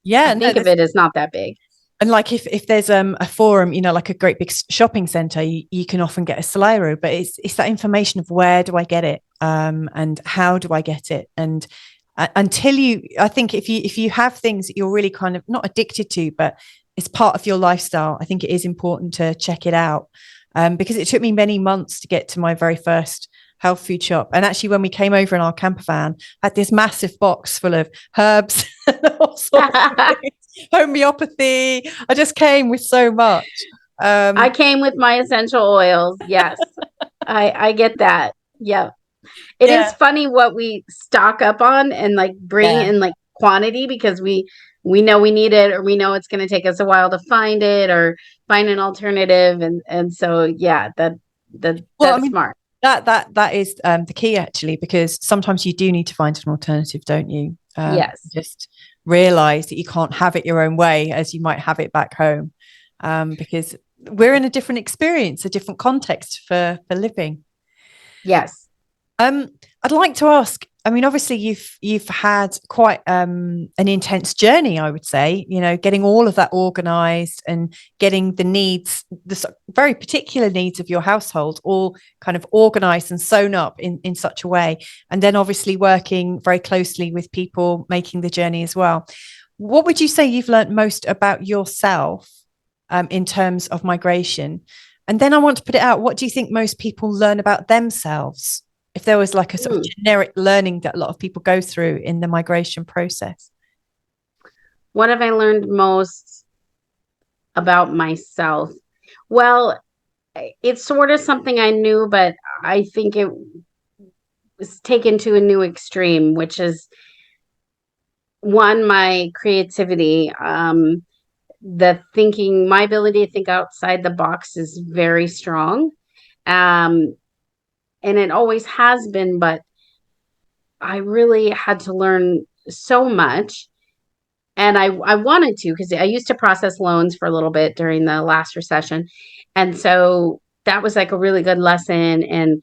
Yeah, I think of it as not that big. And like if there's a forum, like a great big shopping center, you can often get a Solero, but it's that information of where do I get it, and how do I get it, and until I think if you have things that you're really kind of not addicted to, but it's part of your lifestyle, I think it is important to check it out, because it took me many months to get to my very first health food shop. And actually, when we came over in our camper van, I had this massive box full of herbs and all sorts of things, homeopathy. I just came with so much. I came with my essential oils. Yes, I get that. Yeah. It is funny what we stock up on and like bring in like quantity, because we know we need it, or we know it's going to take us a while to find it or find an alternative. And so, that's smart. That is the key, actually, because sometimes you do need to find an alternative, don't you? Yes. Just realize that you can't have it your own way as you might have it back home, because we're in a different experience, a different context for living. Yes. I'd like to ask, I mean, obviously you've had quite an intense journey, I would say, getting all of that organized and getting the needs, the very particular needs of your household, all kind of organized and sewn up in such a way. And then obviously working very closely with people making the journey as well. What would you say you've learned most about yourself in terms of migration? And then I want to put it out, what do you think most people learn about themselves? If there was like a sort of generic learning that a lot of people go through in the migration process. What have I learned most about myself? Well, it's sort of something I knew, but I think it was taken to a new extreme, which is one, my creativity, my ability to think outside the box is very strong. and it always has been, but I really had to learn so much. And I wanted to, because I used to process loans for a little bit during the last recession. And so that was like a really good lesson in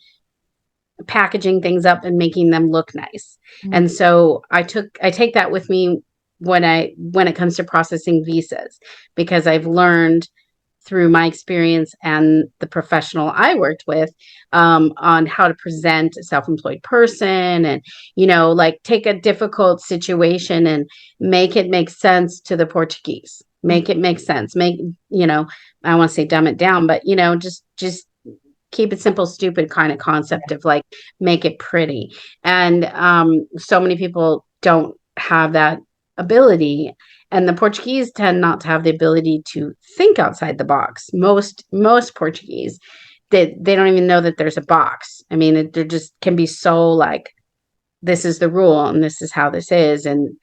packaging things up and making them look nice. And so I take that with me when it comes to processing visas, because I've learned through my experience and the professional I worked with on how to present a self-employed person, and, like, take a difficult situation and make it make sense to the Portuguese, make it make sense, I want to say dumb it down, but, just keep it simple, stupid kind of concept of, like, make it pretty. And so many people don't have that ability. And the Portuguese tend not to have the ability to think outside the box. Most Portuguese, they don't even know that there's a box. I mean, there just can be so, like, this is the rule and this is how this is. And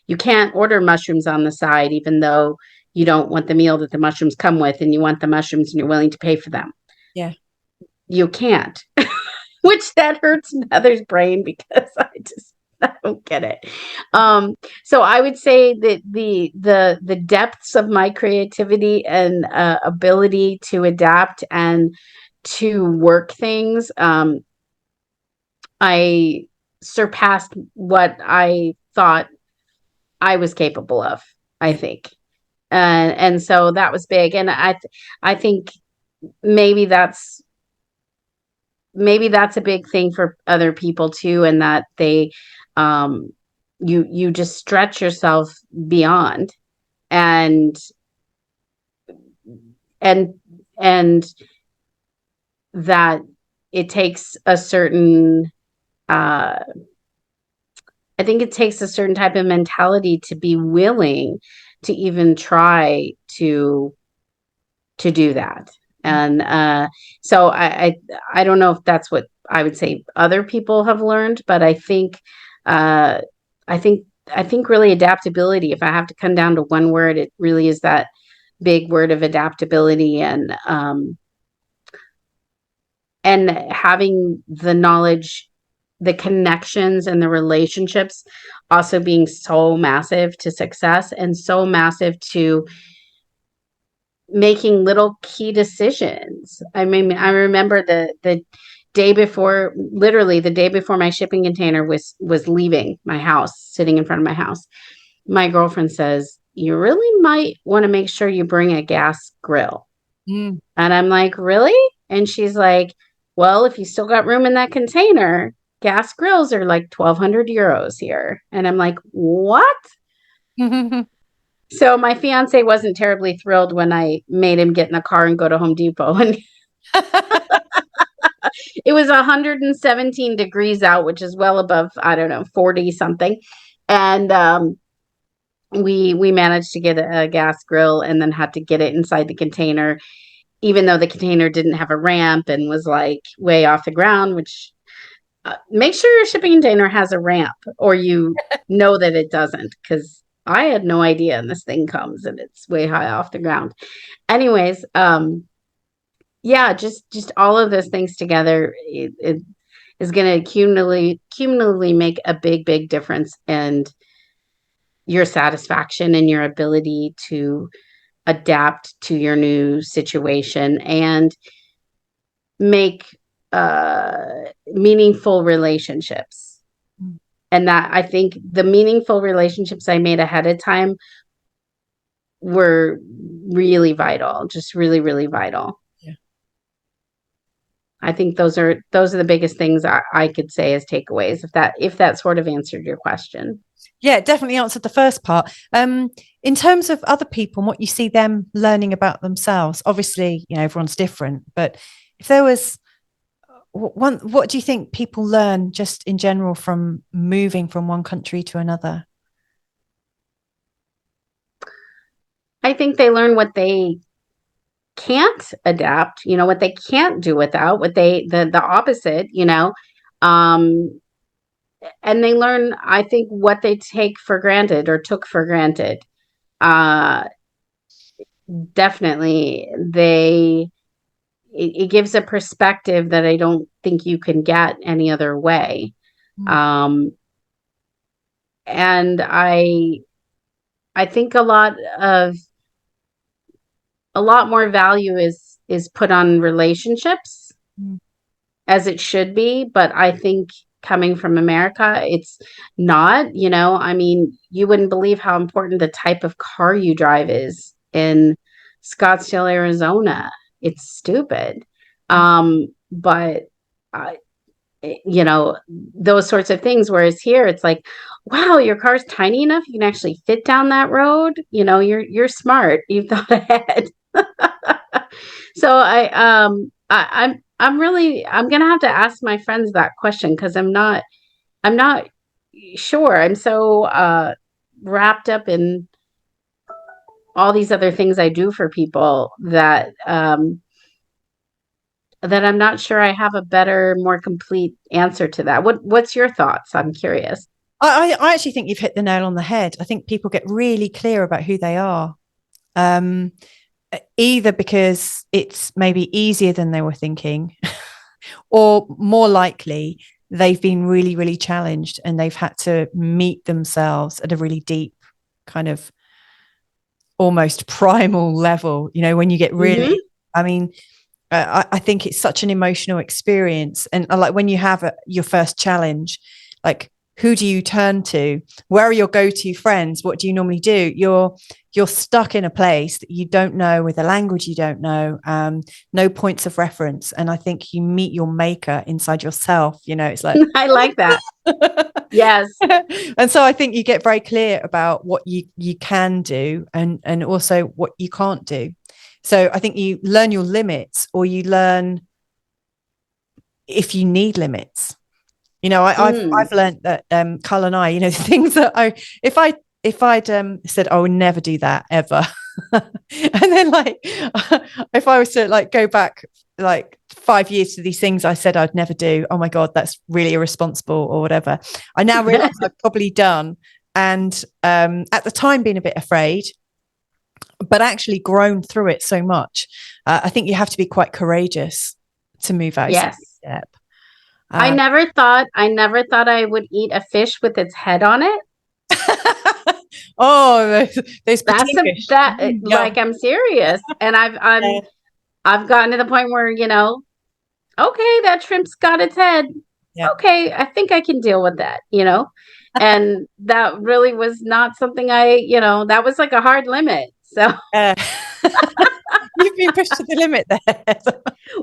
you can't order mushrooms on the side, even though you don't want the meal that the mushrooms come with, and you want the mushrooms and you're willing to pay for them. Yeah. You can't, which that hurts Heather's brain, because I don't get it. So I would say that the depths of my creativity and ability to adapt and to work things, I surpassed what I thought I was capable of, I think. And so that was big. And I think maybe that's a big thing for other people too, and that they you just stretch yourself beyond, and that it takes a certain I think it takes a certain type of mentality to be willing to even try to do that. And so I don't know if that's what I would say other people have learned, but I think really adaptability, if I have to come down to one word, it really is that big word of adaptability, and having the knowledge, the connections and the relationships also being so massive to success, and so massive to making little key decisions. I mean, I remember the day before, literally the day before my shipping container was leaving my house, sitting in front of my house, my girlfriend says, "You really might want to make sure you bring a gas grill." And I'm like, "Really?" And she's like, "Well, if you still got room in that container, gas grills are like 1,200 euros here." And I'm like, "What?" So my fiance wasn't terribly thrilled when I made him get in the car and go to Home Depot. And it was 117 degrees out, which is well above, I don't know, 40 something. And we managed to get a gas grill, and then had to get it inside the container, even though the container didn't have a ramp and was like way off the ground, which make sure your shipping container has a ramp, or you know that it doesn't, because I had no idea, and this thing comes and it's way high off the ground. Anyways, yeah, just all of those things together, it is going to cumulatively make a big difference in your satisfaction and your ability to adapt to your new situation and make meaningful relationships. And that, I think, the meaningful relationships I made ahead of time were really vital, just really, really vital. Yeah. I think those are the biggest things I could say as takeaways, if that sort of answered your question. Yeah, it definitely answered the first part. In terms of other people and what you see them learning about themselves, obviously, everyone's different, but if there was what do you think people learn just in general from moving from one country to another? I think they learn what they can't adapt, what they can't do without, what the opposite, and they learn, I think, what they take for granted or took for granted. Definitely, they it gives a perspective that I don't think you can get any other way. And I think a lot more value is put on relationships, as it should be. But I think coming from America, it's not, I mean, you wouldn't believe how important the type of car you drive is in Scottsdale, Arizona. It's stupid. But those sorts of things. Whereas here, it's like, wow, your car's tiny enough you can actually fit down that road. You're smart. You've thought ahead. So I'm gonna have to ask my friends that question, because I'm not sure. I'm so wrapped up in all these other things I do for people that I'm not sure I have a better, more complete answer to that. What's your thoughts? I'm curious. I actually think you've hit the nail on the head. I think people get really clear about who they are, either because it's maybe easier than they were thinking, or more likely they've been really, really challenged and they've had to meet themselves at a really deep, kind of almost primal level. When you get really, I mean, I think it's such an emotional experience. And like when you have your first challenge, like, who do you turn to? Where are your go-to friends? What do you normally do? You're stuck in a place that you don't know, with a language you don't know, no points of reference. And I think you meet your maker inside yourself. It's like, I like that. Yes. And so I think you get very clear about what you can do and also what you can't do. So I think you learn your limits, or you learn if you need limits. I've learned that Carl and I, the things that if I'd said I would never do that ever, and then like if I was to like go back like 5 years to these things I said I'd never do, oh my God, that's really irresponsible or whatever. I now realize I've probably done, and at the time being a bit afraid, but actually grown through it so much. I think you have to be quite courageous to move out. Yes. Step. I never thought I would eat a fish with its head on it. Oh, those like, I'm serious. And I've gotten to the point where, okay, that shrimp's got its head. Yeah. Okay, I think I can deal with that, and that really was not something that was like a hard limit. So you've been pushed to the limit there.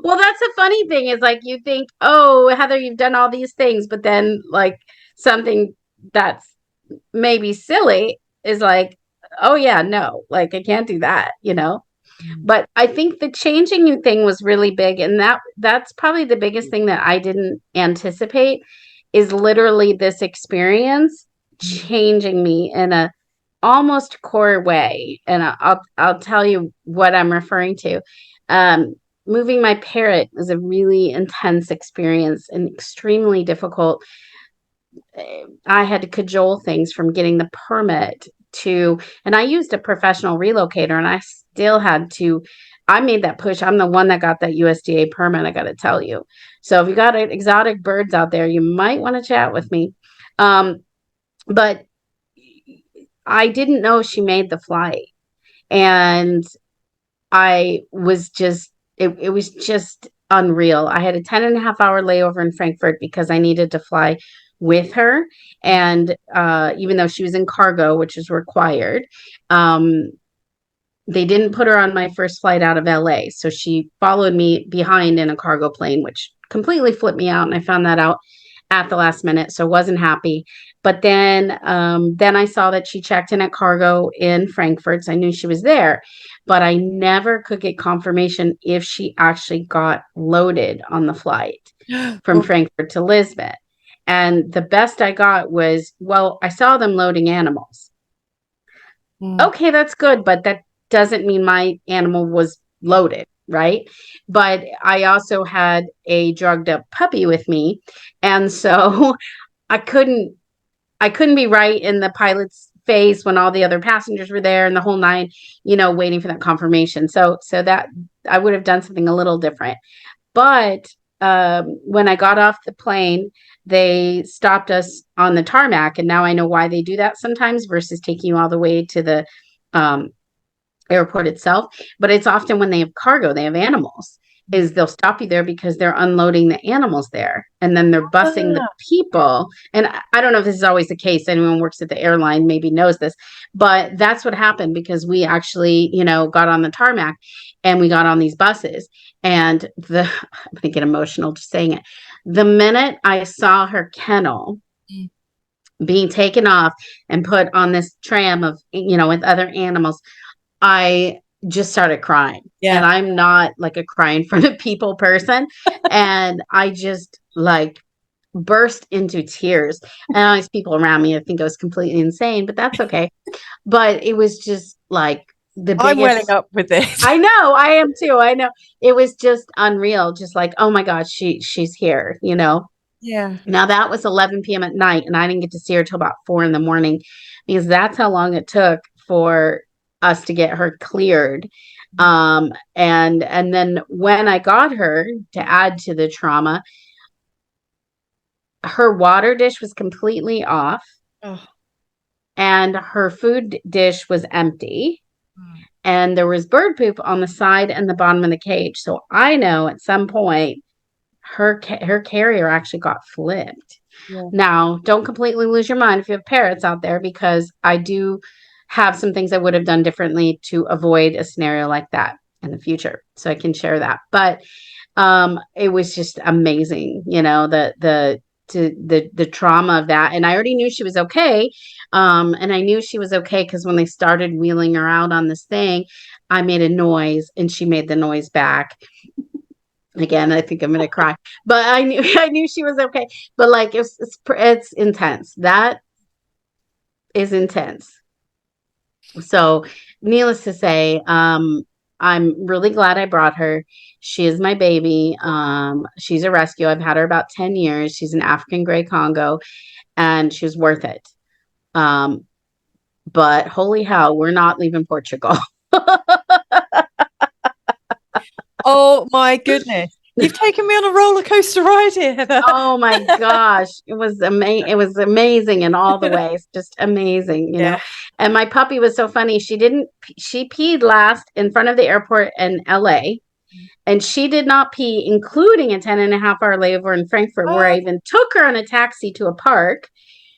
Well, that's the funny thing, is like, you think, oh, Heather, you've done all these things, but then like something that's maybe silly is like, oh yeah, no, like I can't do that, But I think the changing thing was really big, and that's probably the biggest thing that I didn't anticipate, is literally this experience changing me in a almost core way. And I'll tell you what I'm referring to. Moving my parrot was a really intense experience and extremely difficult. I had to cajole things from getting the permit and I used a professional relocator, and I still had to, I made that push. I'm the one that got that USDA permit, I got to tell you. So if you got exotic birds out there, you might want to chat with me. But I didn't know she made the flight. And I was just, it was just unreal. I had a 10.5-hour layover in Frankfurt because I needed to fly with her. And even though she was in cargo, which is required, they didn't put her on my first flight out of LA. So she followed me behind in a cargo plane, which completely flipped me out. And I found that out at the last minute. So I wasn't happy. But then I saw that she checked in at cargo in Frankfurt. So I knew she was there, but I never could get confirmation if she actually got loaded on the flight from Frankfurt to Lisbon. And the best I got was, well, I saw them loading animals. Okay, that's good, but that doesn't mean my animal was loaded, right? But I also had a drugged up puppy with me. And so I couldn't be right in the pilot's face when all the other passengers were there and the whole nine, waiting for that confirmation. So that I would have done something a little different. But when I got off the plane, they stopped us on the tarmac. And now I know why they do that sometimes versus taking you all the way to the airport itself. But it's often when they have cargo, they have animals, is they'll stop you there because they're unloading the animals there. And then they're busing the people. And I don't know if this is always the case. Anyone who works at the airline maybe knows this. But that's what happened because we actually, got on the tarmac and we got on these buses. And I'm going to get emotional just saying it. The minute I saw her kennel being taken off and put on this tram of, with other animals, I just started crying. And I'm not like a cry in front of people person. And I just burst into tears. And all these people around me, I think I was completely insane, but that's okay. But it was just the biggest. I'm welling up with this. I know, I am too. I know. It was just unreal. Just oh my God, she's here, Yeah. Now that was 11 p.m. at night, and I didn't get to see her till about 4 a.m. because that's how long it took for us to get her cleared. And then when I got her, to add to the trauma, her water dish was completely off. And her food dish was empty. And there was bird poop on the side and the bottom of the cage. So I know at some point her carrier actually got flipped. Now, don't completely lose your mind if you have parrots out there, because I do have some things I would have done differently to avoid a scenario like that in the future. So I can share that. But it was just amazing, the trauma of that. And I already knew she was okay. And I knew she was okay because when they started wheeling her out on this thing, I made a noise and she made the noise back. Again, I think I'm going to cry, but I knew she was okay. But it's intense. That is intense. So needless to say, I'm really glad I brought her. She is my baby. She's a rescue. I've had her about 10 years. She's an African gray Congo, and she was worth it. But holy hell, we're not leaving Portugal. Oh my goodness. You've taken me on a roller coaster ride here, Heather. Oh my gosh. It was amazing in all the ways. Just amazing, you know. And my puppy was so funny. She peed last in front of the airport in LA. And she did not pee, including a 10.5-hour layover in Frankfurt, where I even took her on a taxi to a park.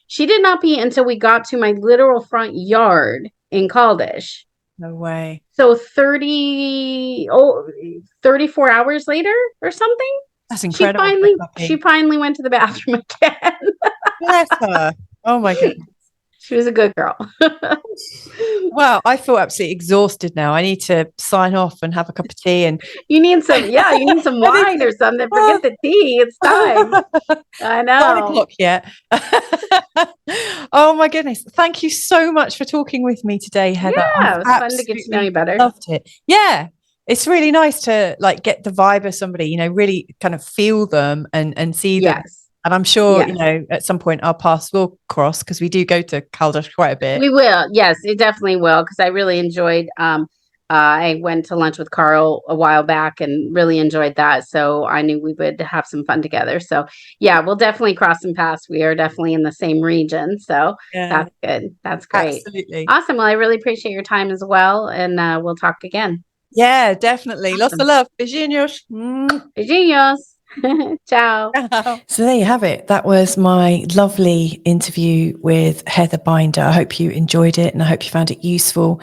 She did not pee until we got to my literal front yard in Caldish. No way. So 34 hours later or something. That's incredible. She finally went to the bathroom again. Bless her. Oh my goodness. She was a good girl. Well, I feel absolutely exhausted now. I need to sign off and have a cup of tea. And you need some wine or something. Forget the tea. It's time. I know. 9 o'clock yet. Oh my goodness. Thank you so much for talking with me today, Heather. Yeah, it was fun to get to know you better. Loved it. Yeah. It's really nice to get the vibe of somebody, really kind of feel them and see them. Yes. And I'm sure, at some point our paths will cross because we do go to Caldish quite a bit. We will. Yes, it definitely will. Because I really enjoyed, I went to lunch with Carl a while back and really enjoyed that. So I knew we would have some fun together. So yeah, we'll definitely cross some paths. We are definitely in the same region. So that's good. That's great. Absolutely. Awesome. Well, I really appreciate your time as well. And we'll talk again. Yeah, definitely. Awesome. Lots of love. Beijinhos. Beijinhos. Ciao. So there you have it. That was my lovely interview with Heather Binder. I hope you enjoyed it and I hope you found it useful,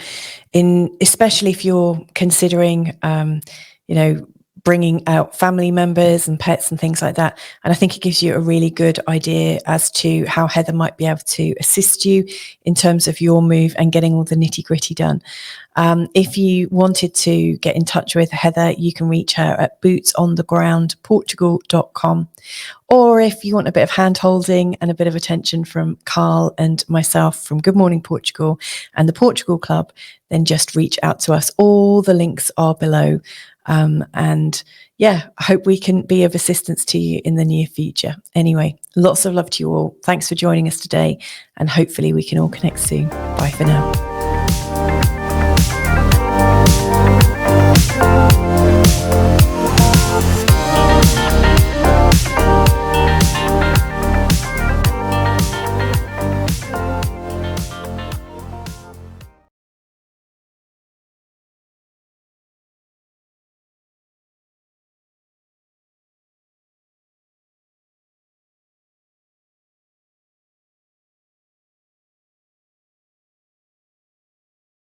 especially if you're considering, bringing out family members and pets and things like that. And I think it gives you a really good idea as to how Heather might be able to assist you in terms of your move and getting all the nitty-gritty done. If you wanted to get in touch with Heather, you can reach her at bootsonthegroundportugal.com. Or if you want a bit of hand-holding and a bit of attention from Carl and myself from Good Morning Portugal and the Portugal Club, then just reach out to us. All the links are below. And yeah, I hope we can be of assistance to you in the near future. Anyway, lots of love to you all. Thanks for joining us today, and hopefully we can all connect soon. Bye for now.